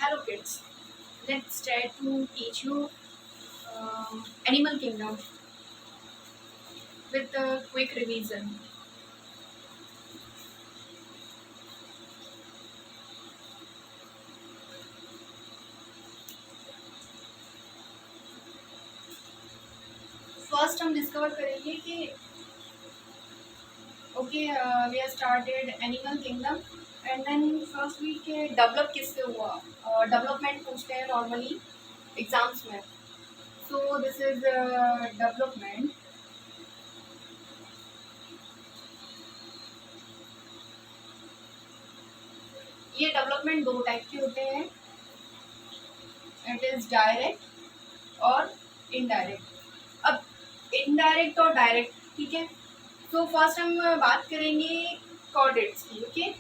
Hello kids, let's try to teach you Animal Kingdom with a quick revision. First हम discover करेंगे कि we have started Animal Kingdom and then first week के develop किससे हुआ development पूछते हैं normally exams में. So this is development. ये डेवलपमेंट दो टाइप के होते हैं. इट इज डायरेक्ट और इनडायरेक्ट. अब इनडायरेक्ट और डायरेक्ट, ठीक है. तो फर्स्ट हम बात करेंगे कोऑर्डिनेट्स की. Okay,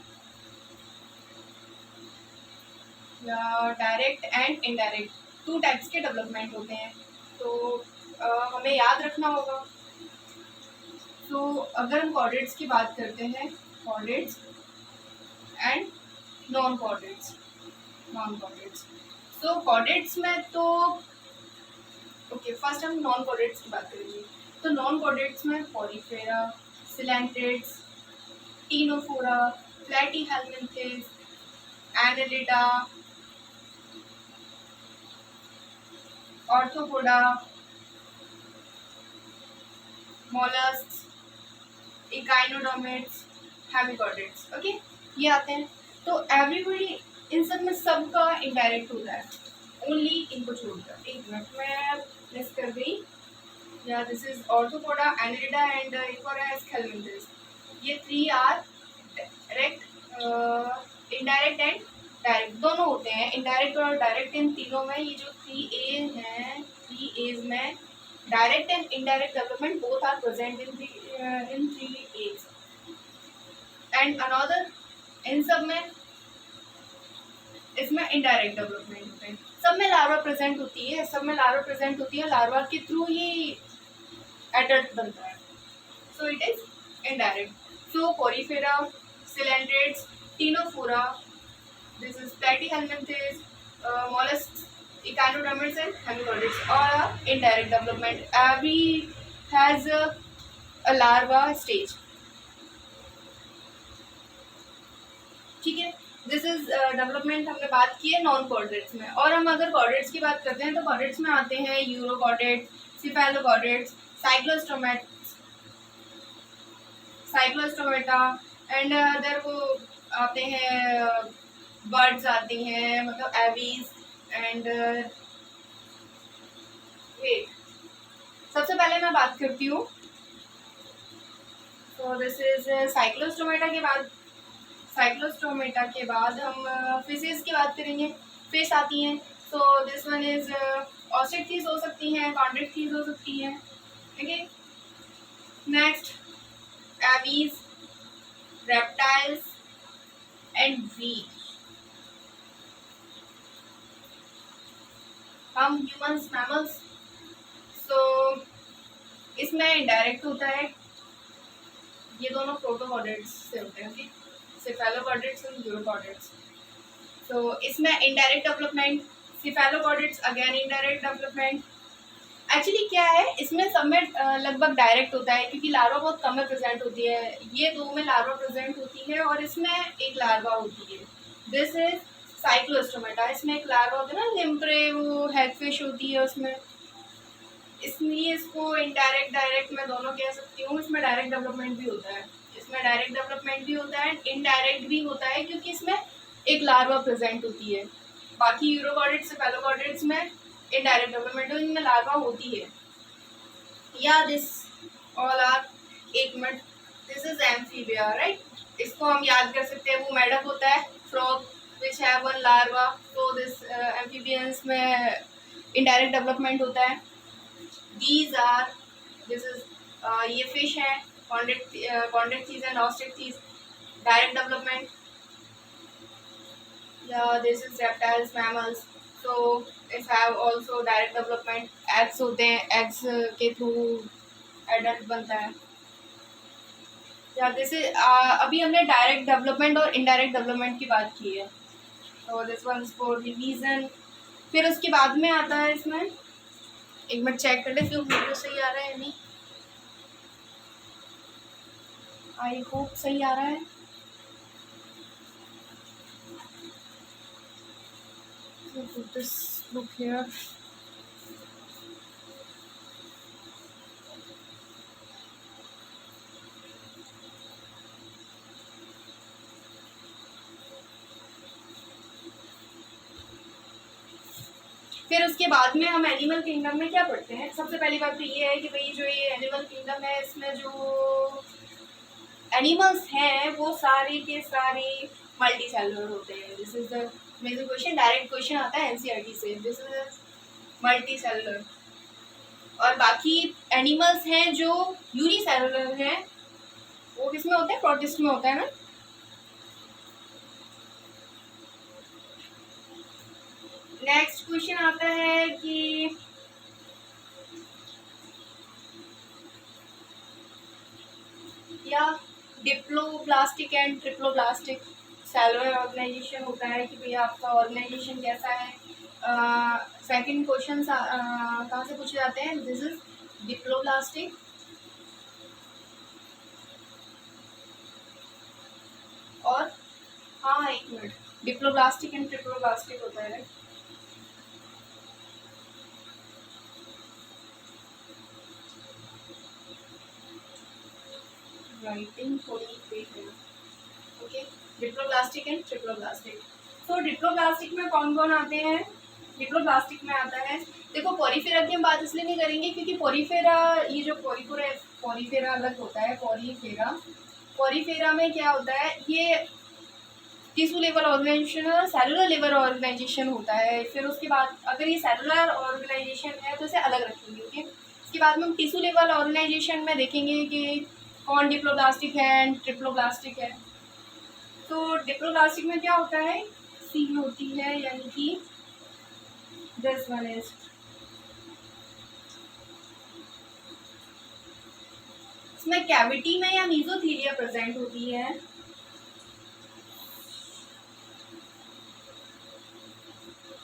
direct and indirect two types के डेवलपमेंट होते हैं. तो हमें याद रखना होगा. तो अगर हम कोऑर्डिनेट्स की बात करते हैं, कोऑर्डिनेट्स एंड नॉन कोऑर्डिनेट्स. तो कोऑर्डिनेट्स में तो फर्स्ट हम नॉन कोऑर्डिनेट्स की बात करेंगे. तो नॉन कोऑर्डिनेट्स में Porifera, coelenterates, Ctenophora, Platyhelminthes, Annelida, Arthropoda, molluscs, echinoderms, hemichordates. Okay, ये आते हैं. तो एवरीबडी इन सब में सबका इनडायरेक्ट होता है, ओनली इनको छोड़कर. एक मिनट में मिस कर गई. या this is arthropoda, annelida and एक और है हेलमिन्थेस. ये three are direct, indirect and direct दोनों होते हैं. इनडायरेक्ट और डायरेक्ट इन तीनों में ये जो थ्री एज में direct and indirect development both are present in three age. And another in सब में इसमें इनडायरेक्ट डेवलपमेंट होते हैं. सब में लार्वा प्रेजेंट होती है. लार्वा के थ्रू ही एडल्ट बनता है. So it is indirect. So Porifera, coelenterates, Ctenophora, this is platyhelminthes, mollusks, echinodermids and hemichordates, or indirect development. Every has a larva stage. ठीक है. दिस इज डेवलपमेंट हमने बात की है नॉन कॉर्डेट्स में. और हम अगर कॉर्डेट्स की बात करते हैं तो कॉर्डेट्स में आते हैं urochordates, cephalochordates, Cyclostomata and other वो आते हैं, बर्ड्स आती हैं, मतलब एवीज एंड वेट. सबसे पहले मैं बात करती हूँ. तो दिस इज साइक्लोस्टोमेटा के बाद हम फिशेस की बात करेंगे. फिश आती हैं. So this one is ostrich हो सकती हैं, कॉन्ड्रिच हो सकती हैं. ठीक है. Next aves, reptiles and weed. हम ह्यूमंस, मैमल्स. सो इसमें इनडायरेक्ट होता है. ये दोनों प्रोटोकॉर्डेट्स से होते हैं. ओके, सिफेलोकॉर्डेट्स और यूरोकॉर्डेट्स. सो इसमें indirect development, cephalochordates again indirect development. Actually क्या है, इसमें सब में लगभग डायरेक्ट होता है क्योंकि लार्वा बहुत कम में प्रेजेंट होती है. ये दो में लार्वा प्रेजेंट होती है और इसमें एक लार्वा होती है. This is Cyclostomata. इसमें एक लार्वा होता है ना, लिम्प्रे, वो हेडफिश होती है उसमें. इसलिए इसको इनडायरेक्ट डायरेक्ट मैं दोनों कह सकती हूँ. इसमें डायरेक्ट डेवलपमेंट भी होता है, इनडायरेक्ट भी होता है क्योंकि इसमें एक लार्वा प्रेजेंट होती है. बाकी यूरोकॉर्डेट्स, सेफेलोकॉर्डेट्स में इनडायरेक्ट डेवलपमेंट इनमें लार्वा होती है. या दिस ऑल आर, एक minute, this is amphibia, right. इसको हम याद कर सकते हैं. वो मेढक होता है, frog which have one larva. तो दिस एम्फीबियंस में इनडायरेक्ट डेवलपमेंट होता है. दीज आर, दिस इज ये फिश है, कॉन्ड्रिक्थीज एंड ऑस्ट्रिक्थीज, डायरेक्ट डेवलपमेंट. या दिस इज रेप्टाइल्स, मैमल्स. तो it have also direct development. Eggs होते हैं, एग्स के थ्रू एडल्ट बनता है. या दिस इज, अभी हमने डायरेक्ट डेवलपमेंट और इनडायरेक्ट डेवलपमेंट की बात की है. और दिस वन फॉर रिवीजन। फिर उसके बाद में आता है इसमें, एक मिनट चेक कर ले फिर वीडियो सही आ रहा है या नहीं, आई होप सही आ रहा है। put this book here. फिर उसके बाद में हम एनिमल किंगडम में क्या पढ़ते हैं। सबसे पहली बात तो ये है कि भाई जो ये एनिमल किंगडम है इसमें जो एनिमल्स हैं वो सारे के सारे मल्टी सेलुलर होते हैं। This is the major question, direct question आता है एनसीईआरटी से। This is multicellular. और बाकी एनिमल्स हैं जो यूनिसेलुलर हैं, वो किसमें होते हैं, प्रोटिस्ट में होता है ना। नेक्स्ट क्वेश्चन आता है कि या diploblastic and triploblastic cellular organisation होता है कि भैया आपका ऑर्गेनाइजेशन कैसा है। सेकंड क्वेश्चन कहाँ से पूछे जाते हैं, दिस इज डिप्लोब्लास्टिक। और हाँ एक मिनट, डिप्लोब्लास्टिक एंड ट्रिप्लोब्लास्टिक होता है। राइटिंग थोड़ी तेज है। Okay, diploblastic and triploblastic. तो डिप्लोब्लास्टिक में कौन कौन आते हैं, डिप्लोब्लास्टिक में आता है, देखो पॉरीफेरा की हम बात इसलिए नहीं करेंगे क्योंकि पॉरीफेरा, ये जो पॉरीफेरा अलग होता है। पॉरीफेरा में क्या होता है, ये टिश्यू लेवल ऑर्गेनाइजेशन और सेलुलर लेवल ऑर्गेनाइजेशन होता है। फिर उसके बाद अगर ये सेलुलर ऑर्गेनाइजेशन है तो इसे अलग रखेंगे। ओके, उसके बाद में हम टिश्यू लेवल ऑर्गेनाइजेशन में देखेंगे कि कौन डिप्लोब्लास्टिक है एंड ट्रिप्लोब्लास्टिक है। तो डिप्लोब्लास्टिक में क्या होता है, सी होती है, यानी कि दिस वन इज इसमें कैविटी में या मीजोथीलिया प्रेजेंट होती है।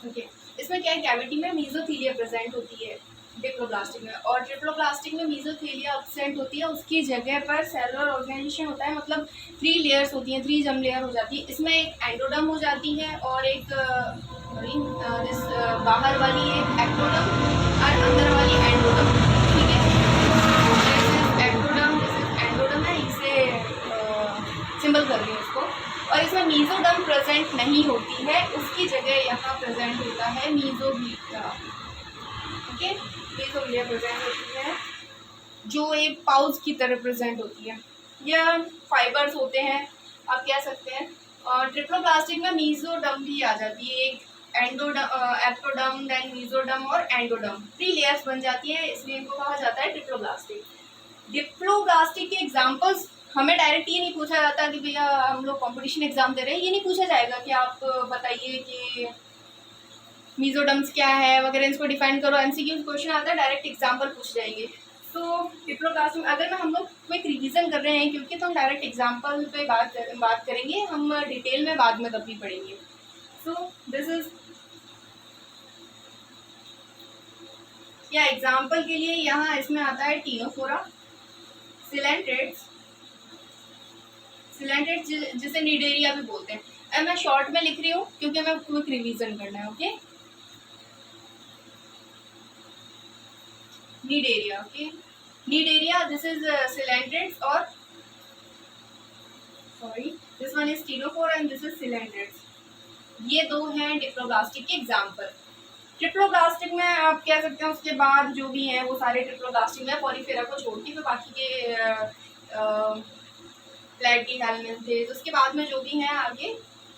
ओके, इसमें क्या है, कैविटी में मीजोथीलिया प्रेजेंट होती है डिप्लोब्लास्टिक में, और ट्रिप्लोब्लास्टिक में मीजोथीलिया एब्सेंट होती है। उसकी जगह पर सेलुलर ऑर्गेनाइजेशन होता है, मतलब 3 लेयर्स होती हैं, 3 जम लेयर हो जाती है। इसमें एक एंडोडर्म हो जाती है और एक बाहर वाली एक एक्टोडर्म और अंदर वाली एंडोडर्म। ठीक है, एंडोडर्म है, इसे सिंबल कर रही है उसको। और इसमें मीजोडर्म प्रेजेंट नहीं होती है, उसकी जगह यहाँ प्रेजेंट होता है मीजोग्लिया। ओके, मीजोग्लिया प्रेजेंट होती है जो एक पाउच की तरह प्रेजेंट होती है। यह फाइबर्स होते हैं, आप कह सकते हैं। और ट्रिप्लोब्लास्टिक में मीजोडर्म भी आ जाती है, एक एक्टोडर्म, देन मीजोडर्म और एंडोडर्म, 3 लेयर्स बन जाती है, इसलिए इनको कहा जाता है ट्रिप्लोब्लास्टिक। डिप्लोब्लास्टिक के एग्जांपल्स हमें डायरेक्ट ये नहीं पूछा जाता कि भैया हम लोग कंपटीशन एग्जाम दे रहे हैं, ये नहीं पूछा जाएगा कि आप बताइए कि मीजोडर्म्स क्या है वगैरह, इसको डिफाइन करो। एमसीक्यू क्वेश्चन आता है, डायरेक्ट एग्जांपल पूछ जाएंगे। तो डिप्लोब्लास्टिक अगर हम लोग क्विक रिवीजन कर रहे हैं क्योंकि तो हम डायरेक्ट एग्जांपल पे बात करेंगे, हम डिटेल में बाद में कभी पढ़ेंगे। सो दिस इज या एग्जाम्पल के लिए यहाँ इसमें आता है टीनोफोरा, सिलेंट्रेट्स जिसे निडेरिया भी बोलते हैं। अब मैं शॉर्ट में लिख रही हूँ क्योंकि हमें क्विक रिवीजन करना है। Okay, Cnidaria. Okay, Cnidaria, this is coelenterates और sorry this one is Ctenophora and this is coelenterates. ये दो हैं डिप्लोब्लास्टिक के एग्जाम्पल। ट्रिप्लोब्लास्टिक में आप कह सकते हैं उसके बाद जो भी हैं वो सारे ट्रिप्लोब्लास्टिक में, पॉलीफेरा को छोड़ के, तो बाकी के प्लेटिहेल्मिन्थेस, उसके बाद में जो भी हैं आगे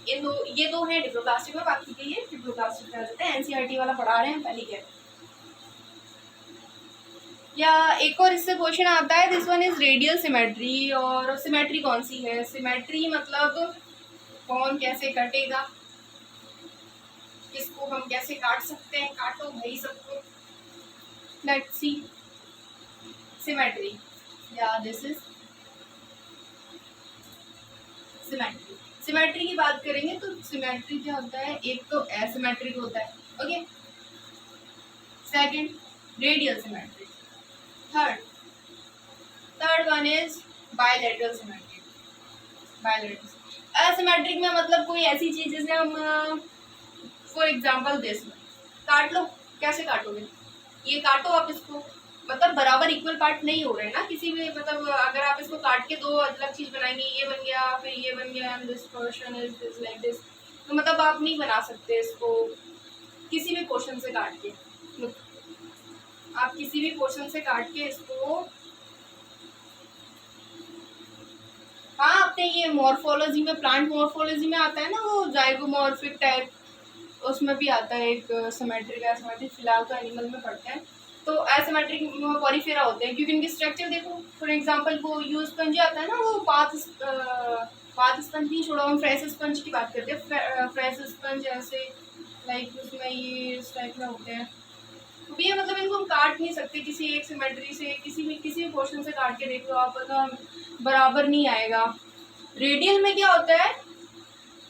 ये दो हैं डिप्लोब्लास्टिक में, बाकी के ये ट्रिप्लोब्लास्टिक में आ जाते हैं। एनसीईआरटी वाला पढ़ा रहे हैं पहले क्या। या एक और इससे क्वेश्चन आता है, this one is radial symmetry. और सिमेट्री कौन सी है, सिमेट्री मतलब कौन कैसे कटेगा, इसको हम कैसे काट सकते हैं, काटो भाई सबको। लेट्स सी सिमेट्री, या दिस इज सिमेट्री। सिमेट्री की बात करेंगे तो सिमेट्री क्या होता है, एक तो एसिमेट्रिक होता है, okay, second radial symmetry, third one is bilateral symmetry. Bilateral asymmetric में मतलब कोई ऐसी चीज जैसे हम फॉर एग्जांपल दिस काट लो, कैसे काटोगे, ये काटो आप इसको, मतलब बराबर इक्वल पार्ट नहीं हो रहे हैं ना किसी भी, मतलब अगर आप इसको काट के दो अलग चीज बनाएंगे, ये बन गया फिर ये बन गया and this portion is this like this, तो मतलब आप नहीं बना सकते इसको किसी भी पोर्शन से काट के। आप किसी भी पोर्शन से काट के इसको, हाँ अपने ये मॉर्फोलॉजी में, प्लांट मॉर्फोलॉजी में आता है ना वो जाइगोमॉर्फिक टाइप, उसमें भी आता है एक सिमेट्रिक एसिमेट्रिक, फिलहाल तो एनिमल में पढ़ते हैं। तो एसिमेट्रिक पॉलीफेरा होते हैं क्योंकि इनकी स्ट्रक्चर देखो, फॉर एग्जांपल वो यू स्पंज आता है ना, वो पाथ स्पंज नहीं छोड़ा, हम फ्रेश स्पंज की बात करते हैं, फ्रेश स्पंज ऐसे लाइक उसमें ये इस टाइप में होते हैं, तो ये मतलब इनको हम काट नहीं सकते किसी एक सिमेट्री से, किसी भी पोर्शन से काट के देख लो आप, मतलब बराबर नहीं आएगा। रेडियल में क्या होता है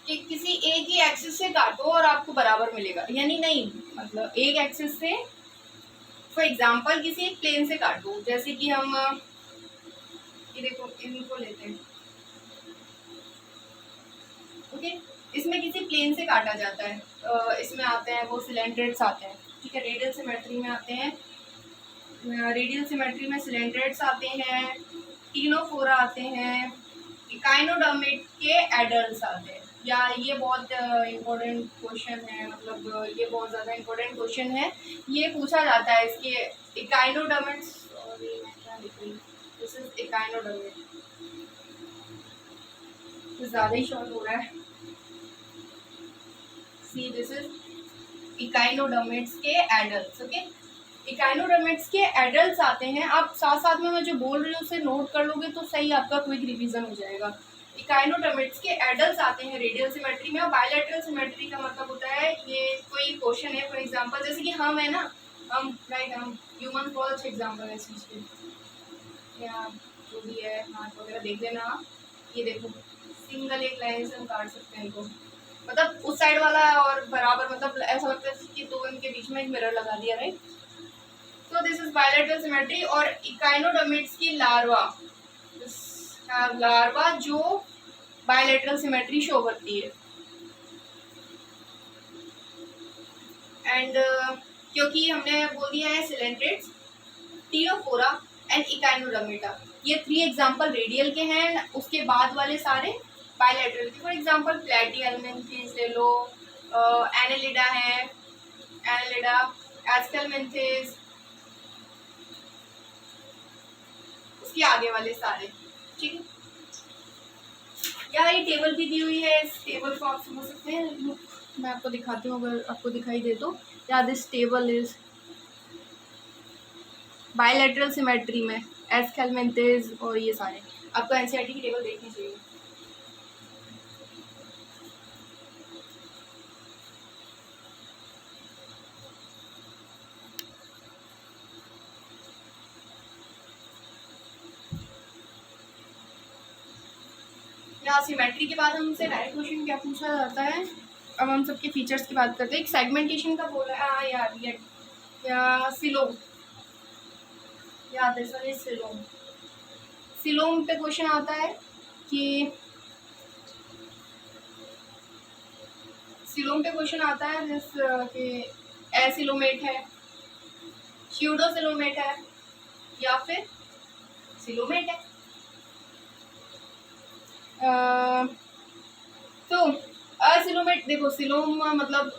कि किसी एक ही एक्सिस से काटो और आपको बराबर मिलेगा, यानी नहीं, मतलब एक एक्सिस से फॉर एग्जांपल किसी एक प्लेन से काटो, जैसे कि हम ये देखो इनको लेते हैं, ओके, इसमें किसी प्लेन से काटा जाता है, इसमें आते हैं वो सिलेंड्रेट्स आते हैं, ठीक है, रेडियल सिमेट्री में आते हैं, रेडियल सिमेट्री में सिलेंड्रेट्स आते हैं, टीनोफोरा आते हैं, इकाइनोडर्मिट के एडल्ट्स आते हैं। या ये बहुत इम्पोर्टेंट क्वेश्चन है, मतलब ये बहुत ज़्यादा इम्पोर्टेंट क्वेश्चन है, ये पूछा जाता है इसके इकाइनोडर्मिट्स, और ये मैं क्या लिख रही हूँ, दिस इज इकाइनोडर्मिट, तो ज़्यादा ही शॉर्ट हो रहा है, सी दिस इज इकाइनोडर्मिट्स के एडल्ट्स, ओके, इकाइनोडर्मिट्स के एडल्ट्स आते हैं। आप साथ साथ में मैं जो बोल रही हूँ उसे नोट कर लोगे तो सही, आपका क्विक रिवीजन हो जाएगा। इकाइनोडर्मिट्स के एडल्ट्स आते हैं रेडियल सिमेट्री में, और बायलैटरल सिमेट्री का मतलब होता है ये कोई क्वेश्चन है, फॉर एग्जांपल जैसे कि हम है ना, हम लाइक हम ह्यूमन को अच्छे एग्जांपल है इस चीज़ के, या जो भी है हाथ वगैरह देख लेना आप, ये देखो सिंगल एक लाइन से हम काट सकते हैं इनको, मतलब उस साइड वाला और बराबर, मतलब ऐसा लगता है कि दो इनके बीच में एक मिरर लगा दिया, right. So this is bilateral symmetry। और इकाइनोडर्मिट्स की लार्वा जो बायलैटरल सिमेट्री शो करती है, एंड क्योंकि हमने बोल दिया है सिलेंड्रेट्स, टीनोफोरा एंड इकाइनोडर्मिटा, ये 3 एग्जांपल रेडियल के हैं, उसके बाद वाले सारे बायलैटरल के, फॉर एग्जांपल प्लैटिहेल्मिन्थेस ले लो, एनेलिडा है, एनेलिडा, एस्केल्मिन्थेस, उसके आगे वाले सारे, ठीक है। यार ये टेबल भी दी हुई है, इस टेबल को आप समझ सकते हैं, मैं आपको दिखाती हूँ अगर आपको दिखाई दे तो, या this table is bilateral symmetry में एस्केल्मिन्थेस और ये सारे, आपको एनसीईआरटी की टेबल देखनी चाहिए। यहाँ सिमेट्री के बाद हमसे डायरेक्ट क्वेश्चन क्या पूछा जाता है, अब हम सबके फीचर्स की बात करते हैं। एक सेगमेंटेशन का बोला है, हाँ यार ये या सिलोम, याद है सर, ये सिलोम पे क्वेश्चन आता है कि सिलोम पे क्वेश्चन आता है जिस कि एसिलोमेट है, स्यूडोसिलोमेट है, या फिर सिलोमेट है। तो असिलोमेट देखो, सिलोम मतलब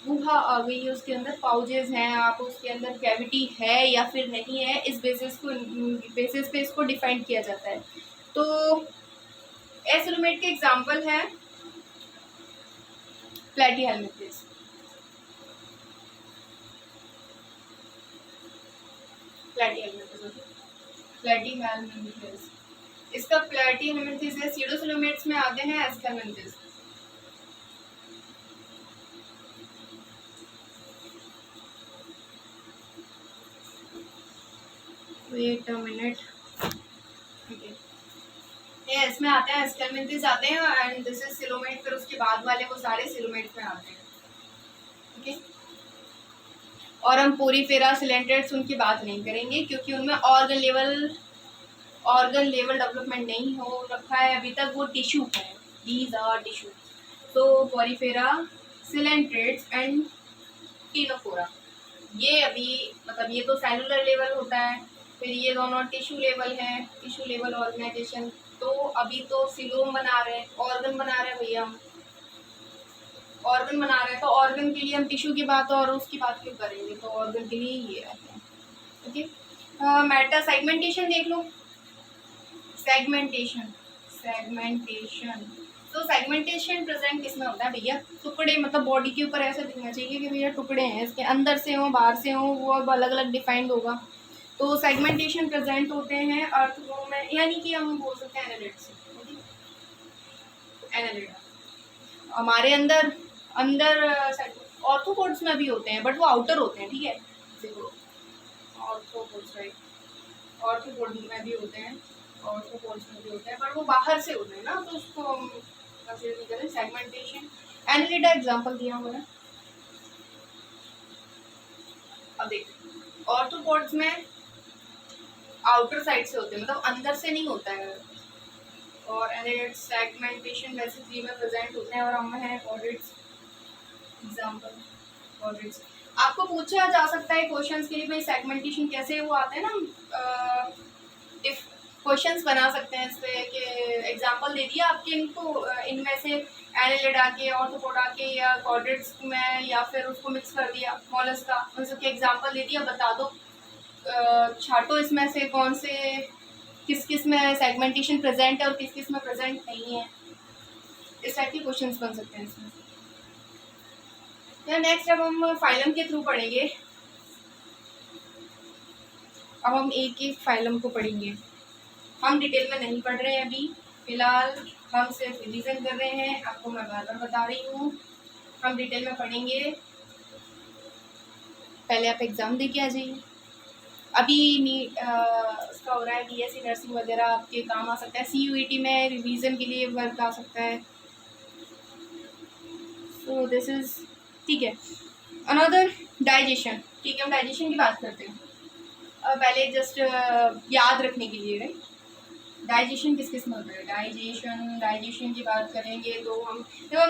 गुहा आ गई है, उसके अंदर पाउजेज हैं, आप उसके अंदर कैविटी है या फिर नहीं है, इस बेसिस पे इसको डिफाइन किया जाता है। तो एसिलोमेट के एग्जांपल है प्लैटिहेल्मिन्थेस, प्लैटिहेल्मिन्थेस, इसका प्लैटिहेल्मिन्थेस है, स्यूडोसिलोमेट्स में आते हैं एस्केल्मिन्थेस। Wait a minute. Okay. ये इसमें आते हैं, स्केलमेंथिस आते हैं, एंड दिस इज सिलोमेट, फिर उसके बाद वाले वो सारे सिलोमेट में आते हैं। ओके, और हम पोरीफेरा, सिलेंट्रेट्स उनकी बात नहीं करेंगे क्योंकि उनमें ऑर्गन लेवल डेवलपमेंट नहीं हो रखा है अभी तक, वो टिश्यू है, दीज आर टिश्यू। तो पोरीफेरा, सिलेंट्रेट्स एंड टीनोफोरा, ये अभी मतलब ये तो सेलुलर लेवल होता है, फिर ये दोनों टिश्यू लेवल है, टिश्यू लेवल ऑर्गेनाइजेशन। तो अभी तो सिलोम बना रहे हैं, ऑर्गन बना रहे हैं भैया, हम ऑर्गन बना रहे हैं, तो ऑर्गन के लिए हम टिश्यू की बात और उसकी बात क्यों करेंगे, तो ऑर्गन के लिए ये रहते हैं। ओके, मेटा सेगमेंटेशन देख लो, सेगमेंटेशन तो सेगमेंटेशन प्रेजेंट किसमें होता है भैया, टुकड़े, मतलब बॉडी के ऊपर ऐसे दिखना चाहिए कि भैया टुकड़े हैं, इसके अंदर से हो बाहर से हो, वो अब अलग अलग डिफाइंड होगा। तो सेगमेंटेशन प्रेजेंट होते हैं अर्थो में, यानी कि हम बोल सकते हैं एनालिट से। एनालिट हमारे अंदर ऑर्थोपोड्स में भी होते हैं, बट वो आउटर होते हैं, ठीक है, देखो ऑर्थोपोड्स, राइट, ऑर्थोपोड में भी होते हैं, ऑर्थोपोड्स में भी होते हैं, बट वो बाहर से होते हैं ना, तो उसको हम कंसीडर नहीं करें। सेगमेंटेशन, एनालिटा एग्जांपल दिया हुआ है। अब देखो ऑर्थोपोड्स में आउटर साइड से होते हैं, मतलब अंदर से नहीं होता है, और एनालिट सेगमेंटेशन वैसे 3 में प्रेजेंट होते हैं, और हम हैं कॉर्डेट्स। एग्जांपल कॉर्डेट्स, आपको पूछा जा सकता है क्वेश्चंस के लिए, भाई सेगमेंटेशन कैसे वो आते हैं ना, इफ क्वेश्चंस बना सकते हैं इस पे कि एग्जांपल दे दिया आपके इनको, इनमें से एनालिडा के, ऑर्थोपोडा के या कॉर्डेट्स में, या फिर उसको मिक्स कर दिया मॉलस्क का, उन सबके एग्जांपल दे दिया, बता दो छाटो इसमें से कौन से किस किस में सेगमेंटेशन प्रेजेंट है और किस किस में प्रेजेंट नहीं है। इस टाइप के क्वेश्चंस बन सकते हैं इसमें। नेक्स्ट अब हम फाइलम के थ्रू पढ़ेंगे। अब हम एक एक फाइलम को पढ़ेंगे, हम डिटेल में नहीं पढ़ रहे हैं अभी, फिलहाल हम सिर्फ रिवीजन कर रहे हैं, आपको मैं बार बार बता रही हूँ, हम डिटेल में पढ़ेंगे, पहले आप एग्ज़ाम दे के आ जाइए। अभी नीट उसका हो रहा है, बीएससी नर्सिंग वगैरह आपके काम आ सकता है, सीयूईटी में रिवीजन के लिए वर्क आ सकता है। सो दिस इज़ ठीक है। अनदर डाइजेशन, ठीक है, हम डाइजेशन की बात करते हैं। पहले जस्ट याद रखने के लिए, राइट, डाइजेशन किस किस में होता है, डाइजेशन की बात करेंगे तो हम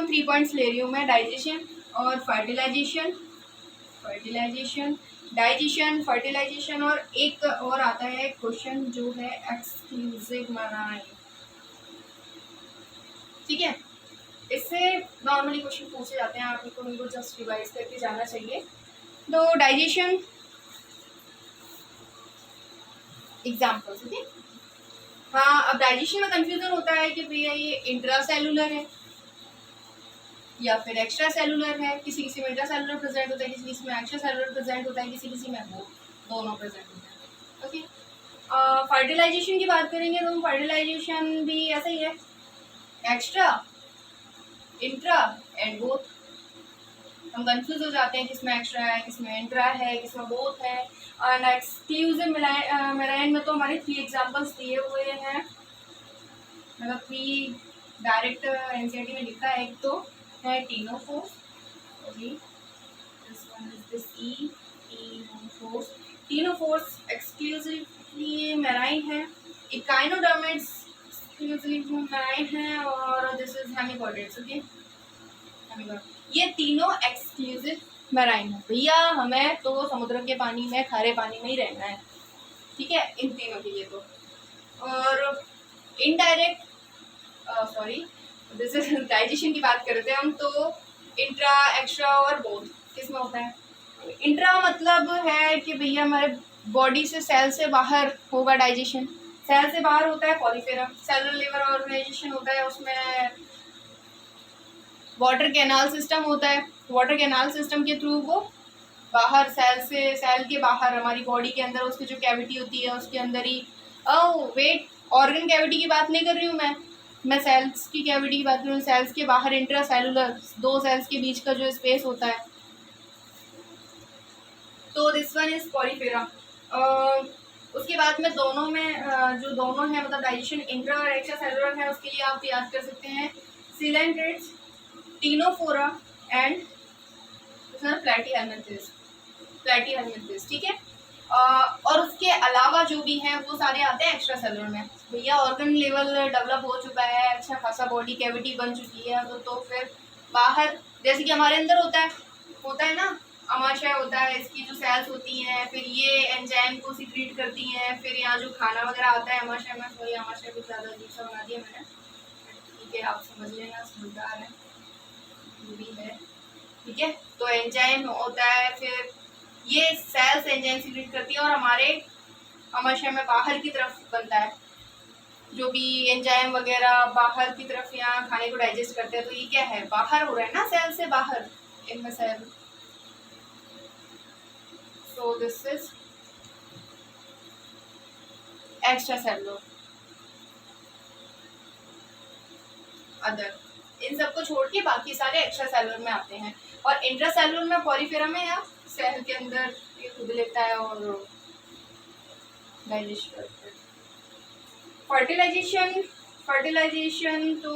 3 पॉइंट्स ले रही हूँ मैं, डाइजेशन और फर्टिलाइजेशन, डाइजेशन, फर्टिलाइजेशन, और एक और आता है क्वेश्चन जो है एक्सक्लूसिव मेराइन, ठीक है, इससे नॉर्मली क्वेश्चन पूछे जाते हैं, आपको उनको जस्ट रिवाइज करके जाना चाहिए। तो डाइजेशन एग्जाम्पल्स, ठीक है। हाँ, अब डाइजेशन में कंफ्यूजन होता है कि भैया ये इंट्रा सेलुलर है या फिर एक्स्ट्रा सेलुलर है, किसी किसी में इंट्रा सेलुलर प्रेजेंट होता है, किसी किसी में एक्स्ट्रा सेलुलर प्रेजेंट होता है, किसी किसी में वो दोनों प्रेजेंट होता है। ओके, फर्टिलाइजेशन की बात करेंगे तो फर्टिलाइजेशन भी ऐसा ही है, एक्स्ट्रा, इंट्रा एंड बोथ। हम कंफ्यूज हो जाते हैं किसमें एक्स्ट्रा है, किसमें इंट्रा है, किसमें बोथ है। और एक्सक्लूसिव मेराइन में तो हमारे 3 एग्जांपल्स दिए हुए हैं, मतलब 3 डायरेक्ट एनसीईआरटी में लिखा है। एक तो है टीनोफोर्स, टीनोफोर्स एक्सक्लूसिवली मेराइन है, इकाइनोडर्मिड्स एक्सक्लूसिवली मेराइन है, और दिस इज हेमिकोइड्स। ओके, ये तीनों एक्सक्लूसिव मेराइन है भैया, हमें तो समुद्र के पानी में, खारे पानी में ही रहना है, ठीक है, इन तीनों के लिए तो। और इनडायरेक्ट दिस इज डाइजेशन की बात करते हैं हम, तो इंट्रा, एक्स्ट्रा और बोथ किस में होता है। इंट्रा मतलब है कि भैया हमारे बॉडी से, सेल से बाहर होगा डाइजेशन, सेल से बाहर होता है पॉलीफेरा, सेलुलर लेवल ऑर्गेनाइजेशन होता है, उसमें वाटर कैनाल सिस्टम होता है, वाटर कैनाल सिस्टम के थ्रू वो बाहर सेल से, सेल के बाहर हमारी बॉडी के अंदर उसकी जो कैविटी होती है उसके अंदर ही, वेट, ऑर्गन कैविटी की बात नहीं कर रही हूँ मैं सेल्स की कैविटी की बात कर रही हूँ, सेल्स के बाहर इंट्रा सेलुलर, 2 सेल्स के बीच का जो स्पेस होता है, तो दिस वन इज पॉलीफेरा। उसके बाद में दोनों में जो दोनों है मतलब डाइजेशन इंट्रा और एक्स्ट्रा सेलुलर है, उसके लिए आप याद कर सकते हैं सिलेंट्रेट्स, टीनोफोरा एंड प्लेटीहेल्मिन्थेस, ठीक है। और उसके अलावा जो भी हैं वो सारे आते हैं एक्स्ट्रा सेलुलर में। भैया ऑर्गन लेवल डेवलप हो चुका है, अच्छा खासा बॉडी कैविटी बन चुकी है, तो फिर बाहर जैसे कि हमारे अंदर होता है ना, अमाशय होता है, इसकी जो सेल्स होती हैं, फिर ये एंजाइम को सिक्रीट करती हैं, फिर यहाँ जो खाना वगैरह आता है अमाशय में, सॉरी अमाशय कुछ ज़्यादा अजीब सा बना दिया मैंने, ठीक है आप समझ लेना, समझदार है भी है, ठीक है। तो एंजाइम होता है, फिर ये सेल्स एंजाइम सिक्रीट करती है और हमारे अमाशय में बाहर की तरफ बनता है जो भी एंजाइम वगैरह बाहर की तरफ यहाँ खाने को डाइजेस्ट करते हैं। तो ये क्या है, बाहर हो रहा है ना, सेल से बाहर, इनमें cell. So this is extracellular. Other इन सबको छोड़ के बाकी सारे एक्स्ट्रा सेलुलर में आते हैं। और इंट्रा सेलुलर में पॉलीफेरा में या सेल के अंदर ये खुद लेता है और डाइजेस्ट करता है। फर्टिलाइजेशन तो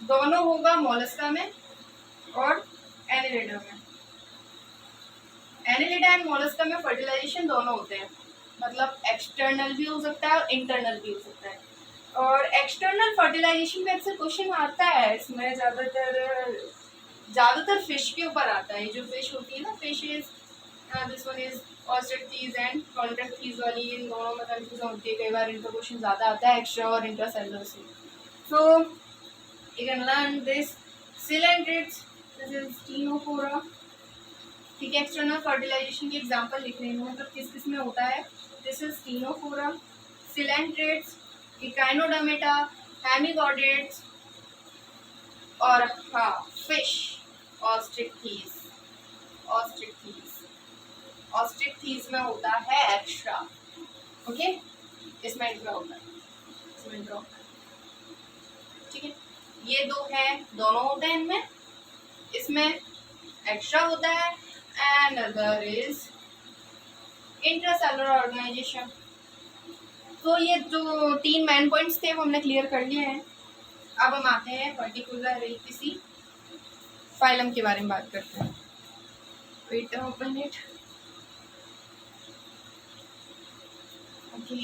दोनों होगा मोलस्का में और एनिलिडा में। एनिलिडा एंड मोलस्का में फर्टिलाइजेशन दोनों होते हैं, मतलब एक्सटर्नल भी हो सकता है और इंटरनल भी हो सकता है। और एक्सटर्नल फर्टिलाइजेशन में अक्सर क्वेश्चन आता है, इसमें ज़्यादातर फिश के ऊपर आता है। जो फिश होती है ना, fishes, this one is Osteichthyes and Chondrichthyes वाली, इन दोनों में कंफ्यूजन होती है कई बार, इनका क्वेश्चन ज़्यादा आता है एक्स्ट्रा और इंट्रासेलुलर से। So you can learn this coelenterates, this is Ctenophora, ठीक है। एक्सटर्नल फर्टिलाइजेशन की एग्जांपल लिख रही हूँ, मतलब किस किस में होता है। This is Ctenophora, coelenterates, Echinodermata, hemichordates और हाँ फिश ऑस्ट्रिक्टीज। ऑस्ट्रिक्टीज में होता है एक्स्ट्रा, ओके, इसमें इंट्रा होता है, इसमें इंट्रा होता है, ठीक है। ये दो हैं, दोनों होते हैं इनमें, इसमें एक्स्ट्रा होता है and other is intracellular organisation. तो ये जो 3 मेन पॉइंट्स थे वो हमने क्लियर कर लिए हैं। अब हम आते हैं पर्टिकुलर किसी फाइलम के बारे में बात करते हैं। Wait open it, okay.